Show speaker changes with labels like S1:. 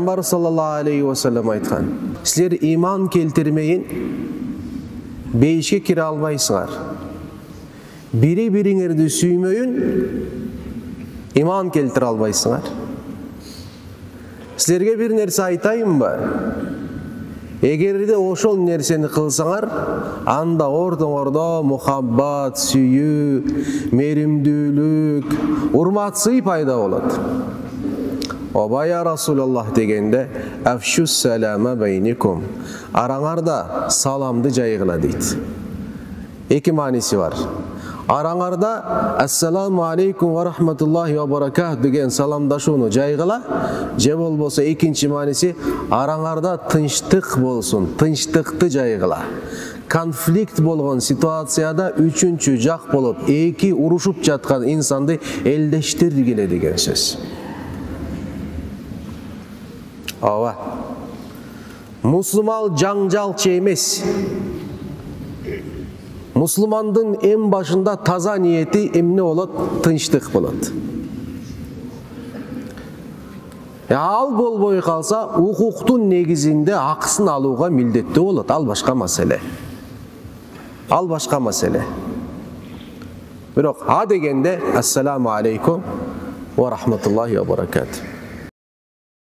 S1: Пайгамбар саллаллаху алейхи ва саллям айткан: силер иман келтирмейин бейишке кире албайсыңар. Бири-бириңерди сүймөйүн иман келтире албайсыңар. Силерге бир нерсе айтайынбы? Эгерде ошол нерсени кылсаңар, анда ортоңордо мухаббат, сүйүү, меримдүүлүк, урмат, сый пайда болот. Оба я Расулаллах дегенде, афшус салама байникум. Араңарда саламды жайгыла дейт. Эки мааниси бар. Араңарда ассаламу алейкум ва рахматуллахи ва баракат деген саламдашууну жайгыла, же болбосо экинчи мааниси араңарда тынчтык болсун, тынчтыкты жайгыла. Конфликт болгон ситуацияда үчүнчү жак болуп, эки урушуп жаткан инсанды элдештиргиле деген сөз. Ооба. Мусулман жаңжалчы эмес. Мусулмандын эң башында таза ниети эмне болот? Тынчтык болот. Ал болбой калса, укуктун негизинде акысын алууга милдеттүү болот. Ал башка маселе. Ал башка маселе. Бирок а дегенде ассаламу алейкум ва рахматуллахи ва баракат.